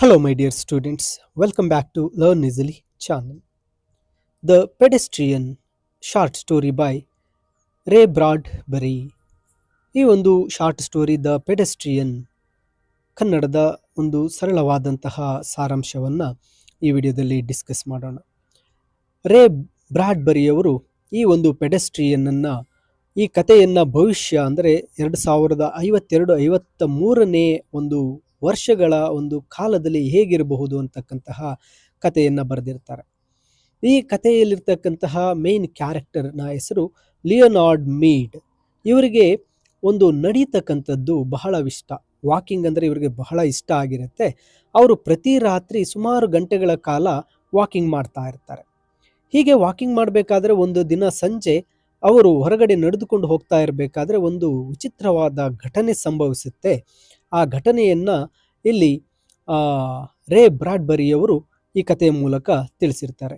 Hello, my dear students. Welcome back to Learn Easily channel. The Pedestrian short story by Ray Bradbury. ಈ ಒಂದು short story the pedestrian ಕನ್ನಡದ ಒಂದು ಸರಳವಾದಂತಹ ಸಾರಾಂಶವನ್ನು ಈ ವಿಡಿಯೋದಲ್ಲಿ ಡಿಸ್ಕಸ್ ಮಾಡೋಣ. ರೇ ಬ್ರಾಡ್ಬರಿಯವರು ಈ ಒಂದು ಪೆಡೆಸ್ಟ್ರಿಯನ್ನನ್ನು ಈ ಕಥೆಯನ್ನು ಭವಿಷ್ಯ ಅಂದರೆ 2052-53ನೇ ಒಂದು ವರ್ಷಗಳ ಒಂದು ಕಾಲದಲ್ಲಿ ಹೇಗಿರಬಹುದು ಅಂತಕ್ಕಂತಹ ಕಥೆಯನ್ನು ಬರೆದಿರ್ತಾರೆ. ಈ ಕಥೆಯಲ್ಲಿರ್ತಕ್ಕಂತಹ ಮೇನ್ ಕ್ಯಾರೆಕ್ಟರ್ನ ಹೆಸರು ಲಿಯೋನಾರ್ಡ್ ಮೀಡ್. ಇವರಿಗೆ ಒಂದು ನಡೀತಕ್ಕಂಥದ್ದು ಬಹಳ ಇಷ್ಟ. ವಾಕಿಂಗ್ ಅಂದರೆ ಇವರಿಗೆ ಬಹಳ ಇಷ್ಟ ಆಗಿರುತ್ತೆ. ಅವರು ಪ್ರತಿ ರಾತ್ರಿ ಸುಮಾರು ಗಂಟೆಗಳ ಕಾಲ ವಾಕಿಂಗ್ ಮಾಡ್ತಾ ಇರ್ತಾರೆ. ಹೀಗೆ ವಾಕಿಂಗ್ ಮಾಡಬೇಕಾದ್ರೆ ಒಂದು ದಿನ ಸಂಜೆ ಅವರು ಹೊರಗಡೆ ನಡೆದುಕೊಂಡು ಹೋಗ್ತಾ ಇರಬೇಕಾದ್ರೆ ಒಂದು ವಿಚಿತ್ರವಾದ ಘಟನೆ ಸಂಭವಿಸುತ್ತೆ. ಆ ಘಟನೆಯನ್ನು ಇಲ್ಲಿ ರೇ ಬ್ರಾಡ್ಬರಿಯವರು ಈ ಕಥೆಯ ಮೂಲಕ ತಿಳಿಸಿರ್ತಾರೆ.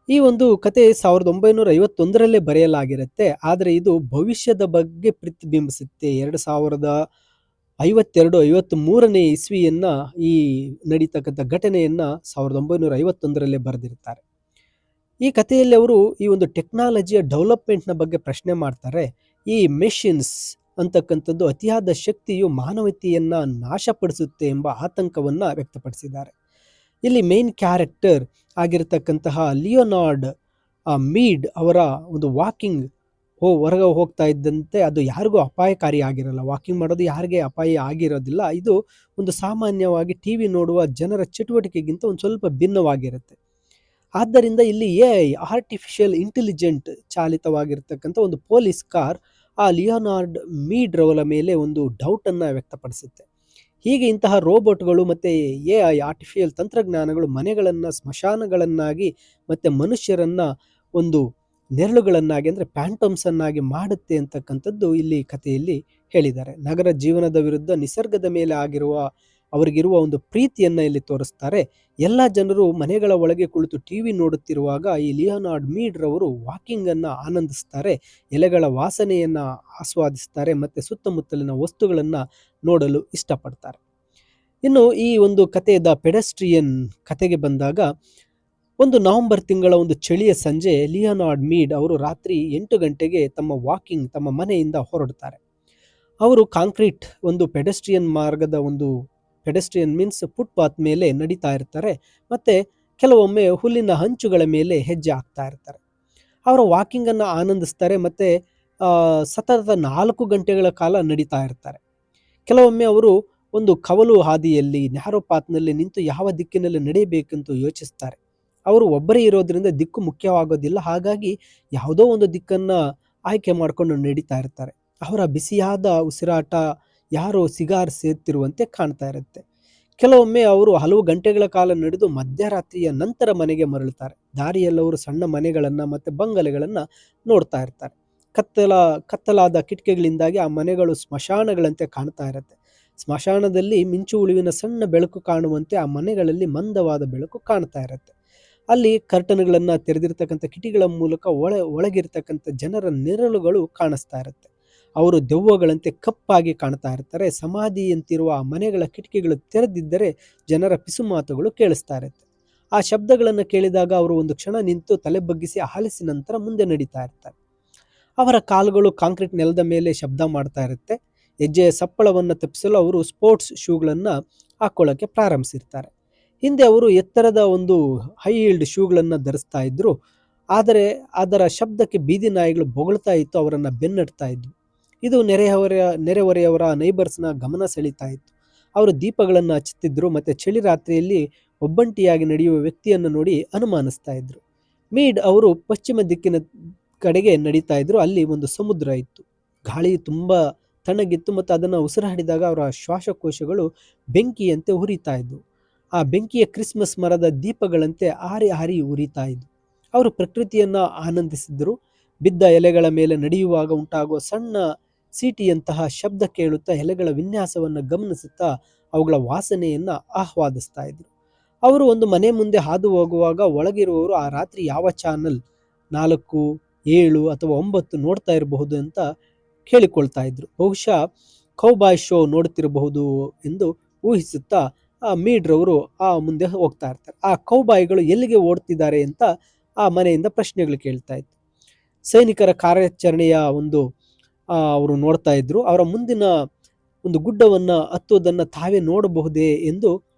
ಈ ಒಂದು ಕತೆ 1951ರಲ್ಲೇ ಬರೆಯಲಾಗಿರುತ್ತೆ. ಆದರೆ ಇದು ಭವಿಷ್ಯದ ಬಗ್ಗೆ ಪ್ರತಿಬಿಂಬಿಸುತ್ತೆ. 2052-53ನೇ ಇಸ್ವಿಯನ್ನ ಈ ನಡೀತಕ್ಕಂಥ ಘಟನೆಯನ್ನ 1951ರಲ್ಲೇ ಬರೆದಿರ್ತಾರೆ. ಈ ಕಥೆಯಲ್ಲಿ ಅವರು ಈ ಒಂದು ಟೆಕ್ನಾಲಜಿಯ ಡೆವಲಪ್ಮೆಂಟ್ನ ಬಗ್ಗೆ ಪ್ರಶ್ನೆ ಮಾಡ್ತಾರೆ. ಈ ಮೆಷಿನ್ಸ್ ಅಂತಕ್ಕಂಥದ್ದು ಅತಿಯಾದ ಶಕ್ತಿಯು ಮಾನವತೆಯನ್ನ ನಾಶಪಡಿಸುತ್ತೆ ಎಂಬ ಆತಂಕವನ್ನ ವ್ಯಕ್ತಪಡಿಸಿದ್ದಾರೆ. ಇಲ್ಲಿ ಮೇನ್ ಕ್ಯಾರೆಕ್ಟರ್ ಆಗಿರತಕ್ಕಂತಹ ಲಿಯೋನಾರ್ಡ್ ಮೀಡ್ ಅವರ ಒಂದು ವಾಕಿಂಗ್ ಹೊರಗೆ ಹೋಗ್ತಾ ಇದ್ದಂತೆ ಅದು ಯಾರಿಗೂ ಅಪಾಯಕಾರಿ ಆಗಿರಲ್ಲ. ವಾಕಿಂಗ್ ಮಾಡೋದು ಯಾರಿಗೆ ಅಪಾಯ ಆಗಿರೋದಿಲ್ಲ. ಇದು ಒಂದು ಸಾಮಾನ್ಯವಾಗಿ ಟಿವಿ ನೋಡುವ ಜನರ ಚಟುವಟಿಕೆಗಿಂತ ಒಂದು ಸ್ವಲ್ಪ ಭಿನ್ನವಾಗಿರುತ್ತೆ. ಆದ್ದರಿಂದ ಇಲ್ಲಿ ಆರ್ಟಿಫಿಷಿಯಲ್ ಇಂಟೆಲಿಜೆಂಟ್ ಚಾಲಿತವಾಗಿರ್ತಕ್ಕಂಥ ಒಂದು ಪೊಲೀಸ್ ಕಾರ್ ಆ ಲಿಯೋನಾರ್ಡ್ ಮೀಡ್ ರವರ ಮೇಲೆ ಒಂದು ಡೌಟನ್ನು ವ್ಯಕ್ತಪಡಿಸುತ್ತೆ. ಹೀಗೆ ಇಂತಹ ರೋಬೋಟ್ಗಳು ಮತ್ತು ಆರ್ಟಿಫಿಷಿಯಲ್ ತಂತ್ರಜ್ಞಾನಗಳು ಮನೆಗಳನ್ನು ಸ್ಮಶಾನಗಳನ್ನಾಗಿ ಮತ್ತು ಮನುಷ್ಯರನ್ನು ಒಂದು ನೆರಳುಗಳನ್ನಾಗಿ ಅಂದರೆ ಪ್ಯಾಂಟಮ್ಸನ್ನಾಗಿ ಮಾಡುತ್ತೆ ಅಂತಕ್ಕಂಥದ್ದು ಇಲ್ಲಿ ಕಥೆಯಲ್ಲಿ ಹೇಳಿದ್ದಾರೆ. ನಗರ ಜೀವನದ ವಿರುದ್ಧ ನಿಸರ್ಗದ ಮೇಲೆ ಅವರಿಗಿರುವ ಒಂದು ಪ್ರೀತಿಯನ್ನು ಇಲ್ಲಿ ತೋರಿಸ್ತಾರೆ. ಎಲ್ಲ ಜನರು ಮನೆಗಳ ಒಳಗೆ ಕುಳಿತು ಟಿವಿ ನೋಡುತ್ತಿರುವಾಗ ಈ ಲಿಯೋನಾರ್ಡ್ ಮೀಡ್ ರವರು ವಾಕಿಂಗ್ ಅನ್ನು ಆನಂದಿಸ್ತಾರೆ, ಎಲೆಗಳ ವಾಸನೆಯನ್ನ ಆಸ್ವಾದಿಸ್ತಾರೆ ಮತ್ತು ಸುತ್ತಮುತ್ತಲಿನ ವಸ್ತುಗಳನ್ನು ನೋಡಲು ಇಷ್ಟಪಡ್ತಾರೆ. ಇನ್ನು ಈ ಒಂದು ಕಥೆಯ ಪೆಡೆಸ್ಟ್ರಿಯನ್ ಕಥೆಗೆ ಬಂದಾಗ ಒಂದು ನವೆಂಬರ್ ತಿಂಗಳ ಒಂದು ಚಳಿಯ ಸಂಜೆ ಲಿಯೋನಾರ್ಡ್ ಮೀಡ್ ಅವರು ರಾತ್ರಿ 8 ಗಂಟೆಗೆ ತಮ್ಮ ಮನೆಯಿಂದ ಹೊರಡ್ತಾರೆ. ಅವರು ಕಾಂಕ್ರೀಟ್ ಒಂದು ಪೆಡೆಸ್ಟ್ರಿಯನ್ ಮಾರ್ಗದ ಒಂದು ಪೆಡೆಸ್ಟ್ರಿಯನ್ ಮೀನ್ಸ್ ಫುಟ್ಪಾತ್ ಮೇಲೆ ನಡೀತಾ ಇರ್ತಾರೆ ಮತ್ತು ಕೆಲವೊಮ್ಮೆ ಹುಲ್ಲಿನ ಹಂಚುಗಳ ಮೇಲೆ ಹೆಜ್ಜೆ ಹಾಕ್ತಾ ಇರ್ತಾರೆ. ಅವರ ವಾಕಿಂಗನ್ನು ಆನಂದಿಸ್ತಾರೆ ಮತ್ತು ಸತತ 4 ಗಂಟೆಗಳ ಕಾಲ ನಡೀತಾ ಇರ್ತಾರೆ. ಕೆಲವೊಮ್ಮೆ ಅವರು ಒಂದು ಕವಲು ಹಾದಿಯಲ್ಲಿ ನ್ಯಾರೋ ಪಾತ್ನಲ್ಲಿ ನಿಂತು ಯಾವ ದಿಕ್ಕಿನಲ್ಲಿ ನಡೆಯಬೇಕೆಂದು ಯೋಚಿಸ್ತಾರೆ. ಅವರು ಒಬ್ಬರೇ ಇರೋದ್ರಿಂದ ದಿಕ್ಕು ಮುಖ್ಯವಾಗೋದಿಲ್ಲ. ಹಾಗಾಗಿ ಯಾವುದೋ ಒಂದು ದಿಕ್ಕನ್ನು ಆಯ್ಕೆ ಮಾಡಿಕೊಂಡು ನಡೀತಾ ಇರ್ತಾರೆ. ಅವರ ಬಿಸಿಯಾದ ಉಸಿರಾಟ ಯಾರೋ ಸಿಗಾರ್ ಸೇರ್ತಿರುವಂತೆ ಕಾಣ್ತಾ ಇರುತ್ತೆ. ಕೆಲವೊಮ್ಮೆ ಅವರು ಹಲವು ಗಂಟೆಗಳ ಕಾಲ ನಡೆದು ಮಧ್ಯರಾತ್ರಿಯ ನಂತರ ಮನೆಗೆ ಮರಳುತ್ತಾರೆ. ದಾರಿಯಲ್ಲಿ ಅವರು ಸಣ್ಣ ಮನೆಗಳನ್ನು ಮತ್ತು ಬಂಗಲೆಗಳನ್ನು ನೋಡ್ತಾ ಇರ್ತಾರೆ. ಕತ್ತಲಾದ ಕಿಟಕಿಗಳಿಂದಾಗಿ ಆ ಮನೆಗಳು ಸ್ಮಶಾನಗಳಂತೆ ಕಾಣ್ತಾ ಇರುತ್ತೆ. ಸ್ಮಶಾನದಲ್ಲಿ ಮಿಂಚು ಉಳಿವಿನ ಸಣ್ಣ ಬೆಳಕು ಕಾಣುವಂತೆ ಆ ಮನೆಗಳಲ್ಲಿ ಮಂದವಾದ ಬೆಳಕು ಕಾಣ್ತಾ ಇರುತ್ತೆ. ಅಲ್ಲಿ ಕರ್ಟನ್ಗಳನ್ನು ತೆರೆದಿರ್ತಕ್ಕಂಥ ಕಿಟಕಿಗಳ ಮೂಲಕ ಒಳಗಿರ್ತಕ್ಕಂಥ ಜನರ ನೆರಳುಗಳು ಕಾಣಿಸ್ತಾ ಇರುತ್ತೆ. ಅವರು ದೆವ್ವಗಳಂತೆ ಕಪ್ಪಾಗಿ ಕಾಣ್ತಾ ಇರ್ತಾರೆ. ಸಮಾಧಿಯಂತಿರುವ ಆ ಮನೆಗಳ ಕಿಟಕಿಗಳು ತೆರೆದಿದ್ದರೆ ಜನರ ಪಿಸುಮಾತುಗಳು ಕೇಳಿಸ್ತಾ ಇರುತ್ತೆ. ಆ ಶಬ್ದಗಳನ್ನು ಕೇಳಿದಾಗ ಅವರು ಒಂದು ಕ್ಷಣ ನಿಂತು ತಲೆ ಬಗ್ಗಿಸಿ ಆಲಿಸಿ ನಂತರ ಮುಂದೆ ನಡೀತಾ ಇರ್ತಾರೆ. ಅವರ ಕಾಲುಗಳು ಕಾಂಕ್ರೀಟ್ ನೆಲದ ಮೇಲೆ ಶಬ್ದ ಮಾಡ್ತಾ ಇರುತ್ತೆ. ಹೆಜ್ಜೆಯ ಸಪ್ಪಳವನ್ನು ತಪ್ಪಿಸಲು ಅವರು ಸ್ಪೋರ್ಟ್ಸ್ ಶೂಗಳನ್ನು ಹಾಕೊಳ್ಳೋಕ್ಕೆ ಪ್ರಾರಂಭಿಸಿರ್ತಾರೆ. ಹಿಂದೆ ಅವರು ಎತ್ತರದ ಒಂದು ಹೈ ಹೀಲ್ಡ್ ಶೂಗಳನ್ನು ಧರಿಸ್ತಾ ಇದ್ರು. ಆದರೆ ಅದರ ಶಬ್ದಕ್ಕೆ ಬೀದಿ ನಾಯಿಗಳು ಬೊಗಳ್ತಾ ಇತ್ತು, ಅವರನ್ನು ಬೆನ್ನಟ್ತಾ ಇದ್ವು. ಇದು ನೆರೆಹೊರೆಯವರ ನೈಬರ್ಸ್ನ ಗಮನ ಸೆಳೀತಾ ಇತ್ತು. ಅವರು ದೀಪಗಳನ್ನು ಹಚ್ಚುತ್ತಿದ್ರು ಮತ್ತು ಚಳಿ ರಾತ್ರಿಯಲ್ಲಿ ಒಬ್ಬಂಟಿಯಾಗಿ ನಡೆಯುವ ವ್ಯಕ್ತಿಯನ್ನು ನೋಡಿ ಅನುಮಾನಿಸ್ತಾ ಇದ್ರು. ಮೀಡ್ ಅವರು ಪಶ್ಚಿಮ ದಿಕ್ಕಿನ ಕಡೆಗೆ ನಡೀತಾ ಇದ್ರು. ಅಲ್ಲಿ ಒಂದು ಸಮುದ್ರ ಇತ್ತು. ಗಾಳಿ ತುಂಬ ತಣ್ಣಗಿತ್ತು ಮತ್ತು ಅದನ್ನು ಉಸಿರಾಡಿದಾಗ ಅವರ ಶ್ವಾಸಕೋಶಗಳು ಬೆಂಕಿಯಂತೆ ಉರಿತಾ ಇದ್ವು. ಆ ಬೆಂಕಿಯ ಕ್ರಿಸ್ಮಸ್ ಮರದ ದೀಪಗಳಂತೆ ಆರಿ ಉರಿತಾ ಇದ್ವು. ಅವರು ಪ್ರಕೃತಿಯನ್ನು ಆನಂದಿಸಿದ್ರು. ಬಿದ್ದ ಎಲೆಗಳ ಮೇಲೆ ನಡೆಯುವಾಗ ಉಂಟಾಗುವ ಸಣ್ಣ ಸೀಟಿಯಂತಹ ಶಬ್ದ ಕೇಳುತ್ತಾ ಎಲೆಗಳ ವಿನ್ಯಾಸವನ್ನು ಗಮನಿಸುತ್ತಾ ಅವುಗಳ ವಾಸನೆಯನ್ನು ಆಹ್ವಾದಿಸ್ತಾ ಇದ್ರು. ಅವರು ಒಂದು ಮನೆ ಮುಂದೆ ಹಾದು ಹೋಗುವಾಗ ಒಳಗಿರುವವರು ಆ ರಾತ್ರಿ ಯಾವ ಚಾನಲ್ 4, 7 ಅಥವಾ 9 ನೋಡ್ತಾ ಇರಬಹುದು ಅಂತ ಕೇಳಿಕೊಳ್ತಾ ಇದ್ರು. ಬಹುಶಃ ಕೌಬಾಯ್ ಶೋ ನೋಡುತ್ತಿರಬಹುದು ಎಂದು ಊಹಿಸುತ್ತಾ ಮೀಡ್ರವರು ಮುಂದೆ ಹೋಗ್ತಾ ಇರ್ತಾರೆ. ಆ ಕೌಬಾಯಿಗಳು ಎಲ್ಲಿಗೆ ಓಡ್ತಿದ್ದಾರೆ ಅಂತ ಆ ಮನೆಯಿಂದ ಪ್ರಶ್ನೆಗಳು ಕೇಳ್ತಾ ಇತ್ತು. ಸೈನಿಕರ ಕಾರ್ಯಾಚರಣೆಯ ಒಂದು ಅವರು ನೋಡ್ತಾ ಇದ್ರು. ಅವರ ಮುಂದಿನ ಒಂದು ಗುಡ್ಡವನ್ನ ಹತ್ತುವುದನ್ನು ತಾವೇ ನೋಡಬಹುದೇ ಎಂದು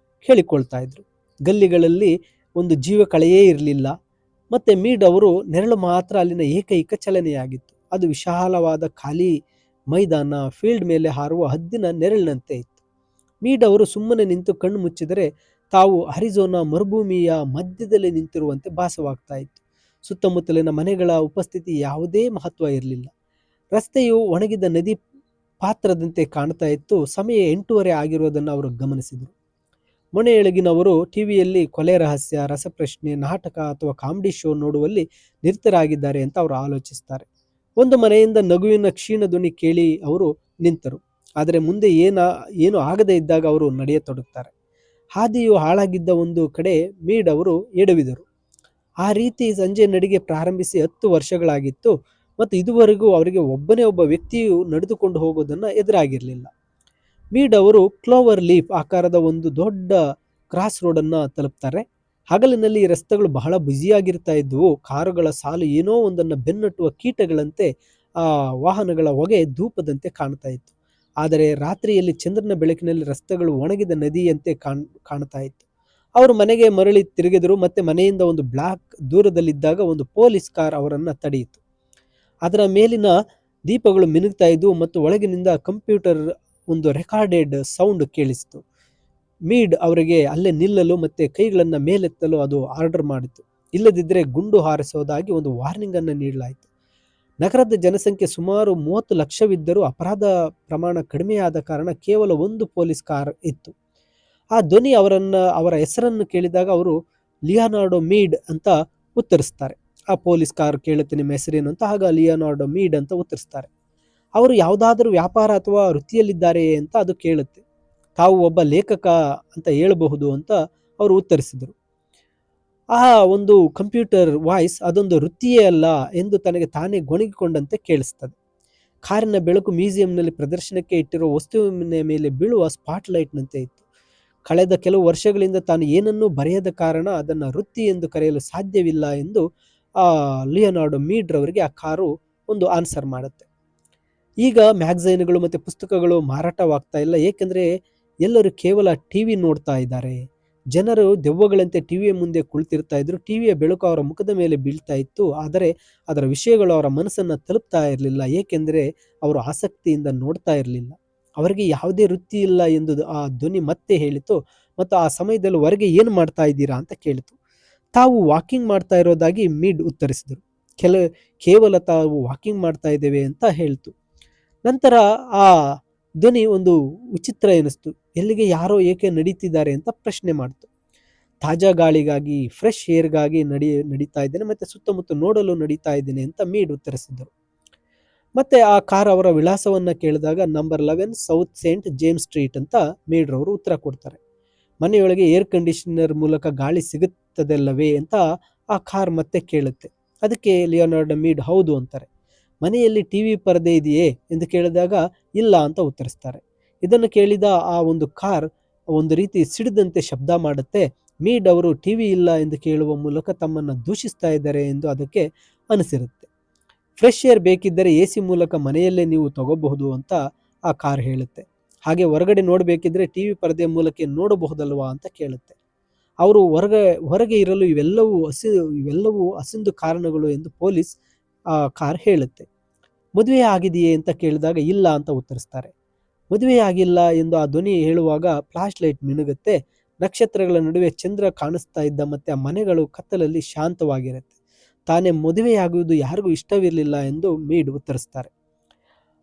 ಹೇಳಿಕೊಳ್ತಾ ಇದ್ರು. ಗಲ್ಲಿಗಳಲ್ಲಿ ಒಂದು ಜೀವ ಕಳೆಯೇ ಇರಲಿಲ್ಲ. ಮತ್ತೆ ಮೀಡ್ ಅವರು ನೆರಳು ಮಾತ್ರ ಅಲ್ಲಿನ ಏಕೈಕ ಚಲನೆಯಾಗಿತ್ತು. ಅದು ವಿಶಾಲವಾದ ಖಾಲಿ ಮೈದಾನ, ಫೀಲ್ಡ್ ಮೇಲೆ ಹಾರುವ ಹದ್ದಿನ ನೆರಳಿನಂತೆ ಇತ್ತು. ಮೀಡ್ ಅವರು ಸುಮ್ಮನೆ ನಿಂತು ಕಣ್ಣು ಮುಚ್ಚಿದರೆ ತಾವು ಅರಿಜೋನಾ ಮರುಭೂಮಿಯ ಮಧ್ಯದಲ್ಲಿ ನಿಂತಿರುವಂತೆ ಭಾಸವಾಗ್ತಾ ಇತ್ತು. ಸುತ್ತಮುತ್ತಲಿನ ಮನೆಗಳ ಉಪಸ್ಥಿತಿ ಯಾವುದೇ ಮಹತ್ವ ಇರಲಿಲ್ಲ. ರಸ್ತೆಯು ಒಣಗಿದ ನದಿ ಪಾತ್ರದಂತೆ ಕಾಣ್ತಾ ಇತ್ತು. ಸಮಯ 8:30 ಆಗಿರುವುದನ್ನು ಅವರು ಗಮನಿಸಿದರು. ಮನೆಯೊಳಗಿನವರು ಟಿವಿಯಲ್ಲಿ ಕೊಲೆ ರಹಸ್ಯ, ರಸಪ್ರಶ್ನೆ, ನಾಟಕ ಅಥವಾ ಕಾಮಿಡಿ ಶೋ ನೋಡುವಲ್ಲಿ ನಿರತರಾಗಿದ್ದಾರೆ ಅಂತ ಅವರು ಆಲೋಚಿಸ್ತಾರೆ. ಒಂದು ಮನೆಯಿಂದ ನಗುವಿನ ಕ್ಷೀಣ ಧ್ವನಿ ಕೇಳಿ ಅವರು ನಿಂತರು. ಆದರೆ ಮುಂದೆ ಏನು ಆಗದೇ ಇದ್ದಾಗ ಅವರು ನಡೆಯತೊಡಗುತ್ತಾರೆ. ಹಾದಿಯು ಹಾಳಾಗಿದ್ದ ಒಂದು ಕಡೆ ಮೀಡ್ ಅವರು ಎಡವಿದರು. ಆ ರೀತಿ ಸಂಜೆ ನಡಿಗೆ ಪ್ರಾರಂಭಿಸಿ 10 ವರ್ಷಗಳಾಗಿತ್ತು ಮತ್ತು ಇದುವರೆಗೂ ಅವರಿಗೆ ಒಬ್ಬನೇ ಒಬ್ಬ ವ್ಯಕ್ತಿಯು ನಡೆದುಕೊಂಡು ಹೋಗೋದನ್ನು ಎದುರಾಗಿರಲಿಲ್ಲ. ಮೀಡ್ ಅವರು ಕ್ಲೋವರ್ ಲೀಫ್ ಆಕಾರದ ಒಂದು ದೊಡ್ಡ ಕ್ರಾಸ್ ರೋಡನ್ನು ತಲುಪ್ತಾರೆ. ಹಗಲಿನಲ್ಲಿ ಈ ರಸ್ತೆಗಳು ಬಹಳ ಬ್ಯುಸಿಯಾಗಿರ್ತಾ ಇದ್ವು. ಕಾರುಗಳ ಸಾಲು ಏನೋ ಒಂದನ್ನು ಬೆನ್ನಟ್ಟುವ ಕೀಟಗಳಂತೆ, ವಾಹನಗಳ ಹೊಗೆ ಧೂಪದಂತೆ ಕಾಣ್ತಾ ಇತ್ತು. ಆದರೆ ರಾತ್ರಿಯಲ್ಲಿ ಚಂದ್ರನ ಬೆಳಕಿನಲ್ಲಿ ರಸ್ತೆಗಳು ಒಣಗಿದ ನದಿಯಂತೆ ಕಾಣ್ತಾ ಇತ್ತು. ಅವರು ಮನೆಗೆ ಮರಳಿ ತಿರುಗಿದರು. ಮತ್ತೆ ಮನೆಯಿಂದ ಒಂದು ಬ್ಲಾಕ್ ದೂರದಲ್ಲಿದ್ದಾಗ ಒಂದು ಪೊಲೀಸ್ ಕಾರ್ ಅವರನ್ನು ತಡೆಯಿತು. ಅದರ ಮೇಲಿನ ದೀಪಗಳು ಮಿನುಗ್ತಾ ಇದ್ವು ಮತ್ತು ಒಳಗಿನಿಂದ ಕಂಪ್ಯೂಟರ್ ಒಂದು ರೆಕಾರ್ಡೆಡ್ ಸೌಂಡ್ ಕೇಳಿಸಿತು. ಮೀಡ್ ಅವರಿಗೆ ಅಲ್ಲೇ ನಿಲ್ಲಲು ಮತ್ತೆ ಕೈಗಳನ್ನು ಮೇಲೆತ್ತಲು ಅದು ಆರ್ಡರ್ ಮಾಡಿತು. ಇಲ್ಲದಿದ್ದರೆ ಗುಂಡು ಹಾರಿಸೋದಾಗಿ ಒಂದು ವಾರ್ನಿಂಗ್ ಅನ್ನು ನೀಡಲಾಯಿತು. ನಗರದ ಜನಸಂಖ್ಯೆ ಸುಮಾರು 30 ಲಕ್ಷವಿದ್ದರೂ ಅಪರಾಧ ಪ್ರಮಾಣ ಕಡಿಮೆಯಾದ ಕಾರಣ ಕೇವಲ ಒಂದು ಪೊಲೀಸ್ ಕಾರ್ ಇತ್ತು. ಆ ಧ್ವನಿ ಅವರ ಹೆಸರನ್ನು ಕೇಳಿದಾಗ ಅವರು ಲಿಯೋನಾರ್ಡೋ ಮೀಡ್ ಅಂತ ಉತ್ತರಿಸ್ತಾರೆ. ಆ ಪೊಲೀಸ್ ಕಾರ್ ಕೇಳುತ್ತೆ ನಿಮ್ಮ ಹೆಸರೇನು ಅಂತ. ಆಗ ಲಿಯೋನಾರ್ಡೋ ಮೀಡ್ ಅಂತ ಉತ್ತರಿಸ್ತಾರೆ. ಅವರು ಯಾವುದಾದ್ರೂ ವ್ಯಾಪಾರ ಅಥವಾ ವೃತ್ತಿಯಲ್ಲಿದ್ದಾರೆಯೇ ಅಂತ ಅದು ಕೇಳುತ್ತೆ. ತಾವು ಒಬ್ಬ ಲೇಖಕ ಅಂತ ಹೇಳಬಹುದು ಅಂತ ಅವರು ಉತ್ತರಿಸಿದರು. ಆ ಒಂದು ಕಂಪ್ಯೂಟರ್ ವಾಯ್ಸ್ ಅದೊಂದು ವೃತ್ತಿಯೇ ಅಲ್ಲ ಎಂದು ತನಗೆ ತಾನೇ ಗೊಣಗಿಕೊಂಡಂತೆ ಕೇಳಿಸ್ತದೆ. ಕಾರಿನ ಬೆಳಕು ಮ್ಯೂಸಿಯಂನಲ್ಲಿ ಪ್ರದರ್ಶನಕ್ಕೆ ಇಟ್ಟಿರುವ ವಸ್ತುವಿನ ಮೇಲೆ ಬೀಳುವ ಸ್ಪಾಟ್ಲೈಟ್ನಂತೆ ಇತ್ತು. ಕಳೆದ ಕೆಲವು ವರ್ಷಗಳಿಂದ ತಾನು ಏನನ್ನೂ ಬರೆಯದ ಕಾರಣ ಅದನ್ನು ವೃತ್ತಿ ಎಂದು ಕರೆಯಲು ಸಾಧ್ಯವಿಲ್ಲ ಎಂದು ಲಿಯೋನಾರ್ಡೋ ಮೀಡ್ರವರಿಗೆ ಆ ಕಾರು ಒಂದು ಆನ್ಸರ್ ಮಾಡುತ್ತೆ. ಈಗ ಮ್ಯಾಗಝೈನ್ಗಳು ಮತ್ತು ಪುಸ್ತಕಗಳು ಮಾರಾಟವಾಗ್ತಾ ಇಲ್ಲ, ಏಕೆಂದರೆ ಎಲ್ಲರೂ ಕೇವಲ ಟಿವಿ ನೋಡ್ತಾ ಇದ್ದಾರೆ. ಜನರು ದೆವ್ವಗಳಂತೆ ಟಿವಿಯ ಮುಂದೆ ಕುಳಿತಿರ್ತಾ ಇದ್ರು. ಟಿವಿಯ ಬೆಳಕು ಅವರ ಮುಖದ ಮೇಲೆ ಬೀಳ್ತಾ ಇತ್ತು, ಆದರೆ ಅದರ ವಿಷಯಗಳು ಅವರ ಮನಸ್ಸನ್ನು ತಲುಪ್ತಾ ಇರಲಿಲ್ಲ, ಏಕೆಂದರೆ ಅವರು ಆಸಕ್ತಿಯಿಂದ ನೋಡ್ತಾ ಇರಲಿಲ್ಲ. ಅವರಿಗೆ ಯಾವುದೇ ವೃತ್ತಿ ಇಲ್ಲ ಎಂದು ಆ ಧ್ವನಿ ಮತ್ತೆ ಹೇಳಿತು. ಮತ್ತು ಆ ಸಮಯದಲ್ಲಿ ಹೊರಗೆ ಏನು ಮಾಡ್ತಾ ಇದ್ದೀರಾ ಅಂತ ಕೇಳಿತು. ತಾವು ವಾಕಿಂಗ್ ಮಾಡ್ತಾ ಇರೋದಾಗಿ ಮೀಡ್ ಉತ್ತರಿಸಿದರು. ಕೇವಲ ತಾವು ವಾಕಿಂಗ್ ಮಾಡ್ತಾ ಇದ್ದೇವೆ ಅಂತ ಹೇಳ್ತು. ನಂತರ ಆ ಧ್ವನಿ ಒಂದು ವಿಚಿತ್ರ ಎನಿಸ್ತು. ಎಲ್ಲಿಗೆ ಯಾರೋ ಏಕೆ ನಡೀತಿದ್ದಾರೆ ಅಂತ ಪ್ರಶ್ನೆ ಮಾಡ್ತು. ತಾಜಾ ಗಾಳಿಗಾಗಿ, ಫ್ರೆಶ್ ಏರ್ಗಾಗಿ ನಡೀತಾ ಇದ್ದೇನೆ, ಮತ್ತೆ ಸುತ್ತಮುತ್ತ ನೋಡಲು ನಡೀತಾ ಇದ್ದೇನೆ ಅಂತ ಮೀಡ್ ಉತ್ತರಿಸಿದರು. ಮತ್ತೆ ಆ ಕಾರ್ ಅವರ ವಿಳಾಸವನ್ನ ಕೇಳಿದಾಗ number 11 south Saint James street ಅಂತ ಮೀಡ್ರವರು ಉತ್ತರ ಕೊಡ್ತಾರೆ. ಮನೆಯೊಳಗೆ ಏರ್ ಕಂಡೀಷನರ್ ಮೂಲಕ ಗಾಳಿ ಸಿಗುತ್ತದಲ್ಲವೇ ಅಂತ ಆ ಕಾರ್ ಮತ್ತೆ ಕೇಳುತ್ತೆ. ಅದಕ್ಕೆ ಲಿಯೋನಾರ್ಡೋ ಮೀಡ್ ಹೌದು ಅಂತಾರೆ. ಮನೆಯಲ್ಲಿ ಟಿವಿ ಪರದೆ ಇದೆಯೇ ಎಂದು ಕೇಳಿದಾಗ ಇಲ್ಲ ಅಂತ ಉತ್ತರಿಸ್ತಾರೆ. ಇದನ್ನು ಕೇಳಿದ ಆ ಒಂದು ಕಾರ್ ಒಂದು ರೀತಿ ಸಿಡಿದಂತೆ ಶಬ್ದ ಮಾಡುತ್ತೆ. ಮೀಡ್ ಅವರು ಟಿವಿ ಇಲ್ಲ ಎಂದು ಕೇಳುವ ಮೂಲಕ ತಮ್ಮನ್ನು ದೂಷಿಸ್ತಾ ಇದ್ದಾರೆ ಎಂದು ಅದಕ್ಕೆ ಅನಿಸಿರುತ್ತೆ. ಫ್ರೆಶ್ ಏರ್ ಬೇಕಿದ್ದರೆ ಎಸಿ ಮೂಲಕ ಮನೆಯಲ್ಲೇ ನೀವು ತಗೋಬಹುದು ಅಂತ ಆ ಕಾರ್ ಹೇಳುತ್ತೆ. ಹಾಗೆ ಹೊರಗಡೆ ನೋಡಬೇಕಿದ್ರೆ ಟಿವಿ ಪರದೆ ಮೂಲಕ ನೋಡಬಹುದಲ್ವಾ ಅಂತ ಕೇಳುತ್ತೆ. ಅವರು ಹೊರಗೆ ಇರಲು ಇವೆಲ್ಲವೂ ಅಸಿಂದು ಕಾರಣಗಳು ಎಂದು ಪೊಲೀಸ್ ಕಾರ್ ಹೇಳುತ್ತೆ. ಮದುವೆ ಆಗಿದೆಯೇ ಅಂತ ಕೇಳಿದಾಗ ಇಲ್ಲ ಅಂತ ಉತ್ತರಿಸ್ತಾರೆ. ಮದುವೆ ಆಗಿಲ್ಲ ಎಂದು ಆ ಧ್ವನಿ ಹೇಳುವಾಗ ಫ್ಲಾಶ್ ಲೈಟ್ ಮಿನುಗುತ್ತೆ. ನಕ್ಷತ್ರಗಳ ನಡುವೆ ಚಂದ್ರ ಕಾಣಿಸ್ತಾ ಇದ್ದ. ಮತ್ತೆ ಆ ಮನೆಗಳು ಕತ್ತಲಲ್ಲಿ ಶಾಂತವಾಗಿರುತ್ತೆ. ತಾನೇ ಮದುವೆಯಾಗುವುದು ಯಾರಿಗೂ ಇಷ್ಟವಿರಲಿಲ್ಲ ಎಂದು ಮೀಡ್ ಉತ್ತರಿಸ್ತಾರೆ.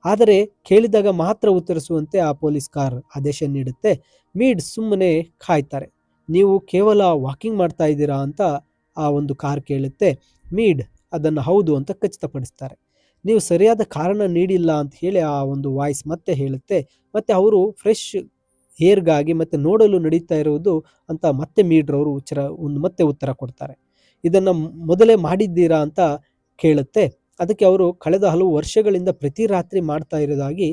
ಆದರೆ ಕೇಳಿದಾಗ ಮಾತ್ರ ಉತ್ತರಿಸುವಂತೆ ಆ ಪೊಲೀಸ್ ಕಾರ್ ಆದೇಶ ನೀಡುತ್ತೆ. ಮೀಡ್ ಸುಮ್ಮನೆ ಕಾಯ್ತಾರೆ. ನೀವು ಕೇವಲ ವಾಕಿಂಗ್ ಮಾಡ್ತಾ ಇದ್ದೀರಾ ಅಂತ ಆ ಒಂದು ಕಾರ್ ಕೇಳುತ್ತೆ. ಮೀಡ್ ಅದನ್ನು ಹೌದು ಅಂತ ಖಚಿತಪಡಿಸ್ತಾರೆ. ನೀವು ಸರಿಯಾದ ಕಾರಣ ನೀಡಿಲ್ಲ ಅಂತ ಹೇಳಿ ಆ ಒಂದು ವಾಯ್ಸ್ ಮತ್ತೆ ಹೇಳುತ್ತೆ. ಮತ್ತೆ ಅವರು ಫ್ರೆಶ್ ಏರ್ಗಾಗಿ ಮತ್ತೆ ನೋಡಲು ನಡೀತಾ ಇರುವುದು ಅಂತ ಮತ್ತೆ ಮೀಡ್ರವರು ಮತ್ತೆ ಉತ್ತರ ಕೊಡ್ತಾರೆ. ಇದನ್ನು ಮೊದಲೇ ಮಾಡಿದ್ದೀರಾ ಅಂತ ಕೇಳುತ್ತೆ. ಅದಕ್ಕೆ ಅವರು ಕಳೆದ ಹಲವು ವರ್ಷಗಳಿಂದ ಪ್ರತಿ ರಾತ್ರಿ ಮಾಡ್ತಾ ಇರೋದಾಗಿ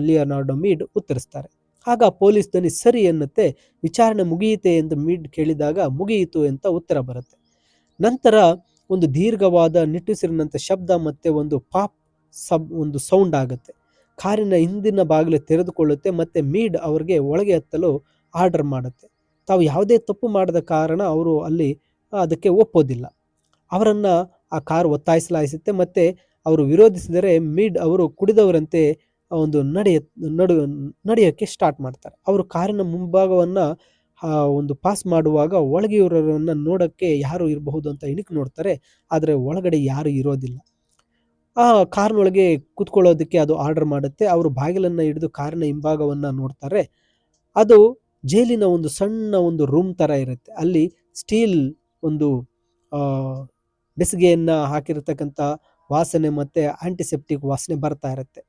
ಲಿಯೋನಾರ್ಡೋ ಮೀಡ್ ಉತ್ತರಿಸ್ತಾರೆ. ಆಗ ಪೊಲೀಸ್ ಧ್ವನಿ ಸರಿ ಎನ್ನುತ್ತೆ. ವಿಚಾರಣೆ ಮುಗಿಯಿತೆ ಎಂದು ಮೀಡ್ ಕೇಳಿದಾಗ ಮುಗಿಯಿತು ಅಂತ ಉತ್ತರ ಬರುತ್ತೆ. ನಂತರ ಒಂದು ದೀರ್ಘವಾದ ನಿಟ್ಟುಸಿರಿನಂತೆ ಶಬ್ದ ಮತ್ತೆ ಒಂದು ಪಾಪ್ ಒಂದು ಸೌಂಡ್ ಆಗುತ್ತೆ. ಕಾರಿನ ಹಿಂದಿನ ಬಾಗಿಲು ತೆರೆದುಕೊಳ್ಳುತ್ತೆ ಮತ್ತೆ ಮೀಡ್ ಅವರಿಗೆ ಒಳಗೆ ಹತ್ತಲು ಆರ್ಡರ್ ಮಾಡುತ್ತೆ. ತಾವು ಯಾವುದೇ ತಪ್ಪು ಮಾಡದ ಕಾರಣ ಅವರು ಅಲ್ಲಿ ಅದಕ್ಕೆ ಒಪ್ಪೋದಿಲ್ಲ. ಅವರನ್ನ ಆ ಕಾರು ಒತ್ತಾಯಿಸಲಾಯಿಸುತ್ತೆ ಮತ್ತೆ ಅವರು ವಿರೋಧಿಸಿದರೆ ಮೀಡ್ ಅವರು ಕುಡಿದವರಂತೆ ಒಂದು ನಡೆಯೋಕ್ಕೆ ಸ್ಟಾರ್ಟ್ ಮಾಡ್ತಾರೆ. ಅವರು ಕಾರಿನ ಮುಂಭಾಗವನ್ನ ಒಂದು ಪಾಸ್ ಮಾಡುವಾಗ ಒಳಗೆ ಇರೋರನ್ನ ನೋಡಕ್ಕೆ ಯಾರು ಇರಬಹುದು ಅಂತ ಇಣುಕಿ ನೋಡ್ತಾರೆ. ಆದರೆ ಒಳಗಡೆ ಯಾರು ಇರೋದಿಲ್ಲ. ಆ ಕಾರ್ನೊಳಗೆ ಕೂತ್ಕೊಳ್ಳೋದಕ್ಕೆ ಅದು ಆರ್ಡರ್ ಮಾಡುತ್ತೆ. ಅವರು ಬಾಗಿಲನ್ನ ಹಿಡಿದು ಕಾರಿನ ಹಿಂಭಾಗವನ್ನ ನೋಡ್ತಾರೆ. ಅದು ಜೈಲಿನ ಒಂದು ಸಣ್ಣ ಒಂದು ರೂಮ್ ತರ ಇರುತ್ತೆ. ಅಲ್ಲಿ ಸ್ಟೀಲ್ ಒಂದು ಬೆಸಿಗೆಯನ್ನ ಹಾಕಿರತಕ್ಕಂಥ ವಾಸನೆ ಮತ್ತೆ ಆಂಟಿಸೆಪ್ಟಿಕ್ ವಾಸನೆ ಬರ್ತಾ ಇರುತ್ತೆ.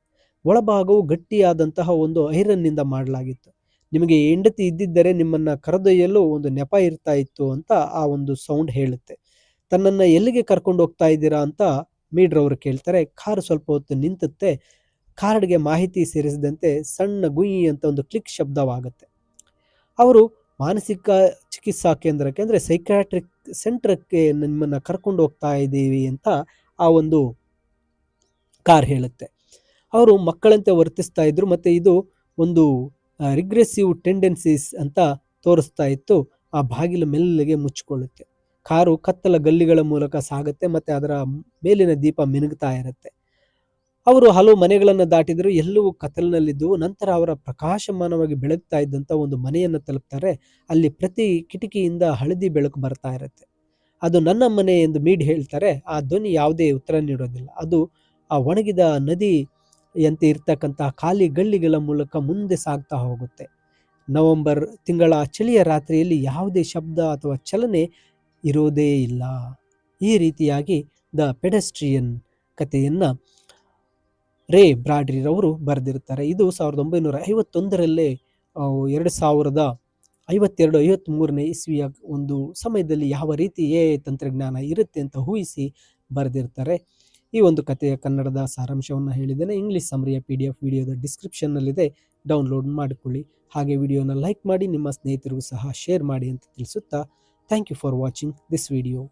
ಒಳಭಾಗವು ಗಟ್ಟಿಯಾದಂತಹ ಒಂದು ಐರನ್ ನಿಂದ ಮಾಡಲಾಗಿತ್ತು. ನಿಮಗೆ ಹೆಂಡತಿ ಇದ್ದಿದ್ದರೆ ನಿಮ್ಮನ್ನ ಕರೆದೊಯ್ಯಲು ಒಂದು ನೆಪ ಇರ್ತಾ ಇತ್ತು ಅಂತ ಆ ಒಂದು ಸೌಂಡ್ ಹೇಳುತ್ತೆ. ತನ್ನನ್ನ ಎಲ್ಲಿಗೆ ಕರ್ಕೊಂಡು ಹೋಗ್ತಾ ಇದ್ದೀರಾ ಅಂತ ಮೀಡ್ರವರು ಕೇಳ್ತಾರೆ. ಕಾರು ಸ್ವಲ್ಪ ಹೊತ್ತು ನಿಂತುತ್ತೆ. ಕಾರ್ಡ್ಗೆ ಮಾಹಿತಿ ಸೇರಿಸಿದಂತೆ ಸಣ್ಣ ಗುಯಿ ಅಂತ ಒಂದು ಕ್ಲಿಕ್ ಶಬ್ದವಾಗುತ್ತೆ. ಅವರು ಮಾನಸಿಕ ಚಿಕಿತ್ಸಾ ಕೇಂದ್ರಕ್ಕೆ ಅಂದರೆ ಸೈಕ್ಯಾಟ್ರಿಕ್ ಸೆಂಟರ್ಕ್ಕೆ ನಿಮ್ಮನ್ನ ಕರ್ಕೊಂಡು ಹೋಗ್ತಾ ಇದ್ದೀವಿ ಅಂತ ಆ ಒಂದು ಕಾರ್ ಹೇಳುತ್ತೆ. ಅವರು ಮಕ್ಕಳಂತೆ ವರ್ತಿಸ್ತಾ ಇದ್ರು ಮತ್ತೆ ಇದು ಒಂದು ರಿಗ್ರೆಸಿವ್ ಟೆಂಡೆನ್ಸೀಸ್ ಅಂತ ತೋರಿಸ್ತಾ ಇತ್ತು. ಆ ಬಾಗಿಲು ಮೆಲ್ಲಗೆ ಮುಚ್ಚಿಕೊಳ್ಳುತ್ತೆ. ಕಾರು ಕತ್ತಲ ಗಲ್ಲಿಗಳ ಮೂಲಕ ಸಾಗುತ್ತೆ ಮತ್ತೆ ಅದರ ಮೇಲಿನ ದೀಪ ಮಿನುಗ್ತಾ ಇರುತ್ತೆ. ಅವರು ಹಲವು ಮನೆಗಳನ್ನು ದಾಟಿದ್ರು, ಎಲ್ಲವೂ ಕತ್ತಲಿನಲ್ಲಿದ್ದವು. ನಂತರ ಅವರ ಪ್ರಕಾಶಮಾನವಾಗಿ ಬೆಳಗ್ತಾ ಇದ್ದಂಥ ಒಂದು ಮನೆಯನ್ನು ತಲುಪ್ತಾರೆ. ಅಲ್ಲಿ ಪ್ರತಿ ಕಿಟಕಿಯಿಂದ ಹಳದಿ ಬೆಳಕು ಬರ್ತಾ ಇರುತ್ತೆ. ಅದು ನನ್ನ ಮನೆ ಎಂದು ಮೀಡ್ ಹೇಳ್ತಾರೆ. ಆ ಧ್ವನಿ ಯಾವುದೇ ಉತ್ತರ ನೀಡೋದಿಲ್ಲ. ಅದು ಆ ಒಣಗಿದ ನದಿಯಂತೆ ಇರ್ತಕ್ಕಂತಹ ಖಾಲಿ ಗಲ್ಲಿಗಳ ಮೂಲಕ ಮುಂದೆ ಸಾಗ್ತಾ ಹೋಗುತ್ತೆ. ನವೆಂಬರ್ ತಿಂಗಳ ಚಳಿಯ ರಾತ್ರಿಯಲ್ಲಿ ಯಾವುದೇ ಶಬ್ದ ಅಥವಾ ಚಲನೆ ಇರೋದೇ ಇಲ್ಲ. ಈ ರೀತಿಯಾಗಿ ದ ಪೆಡೆಸ್ಟ್ರಿಯನ್ ಕಥೆಯನ್ನ ರೇ ಬ್ರಾಡ್ರಿರವರು ಬರೆದಿರುತ್ತಾರೆ. ಇದು 1951 2052-53 ಇಸ್ವಿಯ ಒಂದು ಸಮಯದಲ್ಲಿ ಯಾವ ರೀತಿ ತಂತ್ರಜ್ಞಾನ ಇರುತ್ತೆ ಅಂತ ಊಹಿಸಿ ಬರೆದಿರ್ತಾರೆ. ಈ ಒಂದು ಕಥೆಯ ಕನ್ನಡದ ಸಾರಾಂಶವನ್ನು ಹೇಳಿದ್ದೇನೆ. ಇಂಗ್ಲಿಷ್ ಸಮರಿಯ PDF ವಿಡಿಯೋದ ಡಿಸ್ಕ್ರಿಪ್ಷನ್ನಲ್ಲಿದೆ, ಡೌನ್ಲೋಡ್ ಮಾಡಿಕೊಳ್ಳಿ. ಹಾಗೆ ವಿಡಿಯೋನ ಲೈಕ್ ಮಾಡಿ, ನಿಮ್ಮ ಸ್ನೇಹಿತರಿಗೂ ಸಹ ಶೇರ್ ಮಾಡಿ ಅಂತ ತಿಳಿಸುತ್ತಾ thank you for watching this video.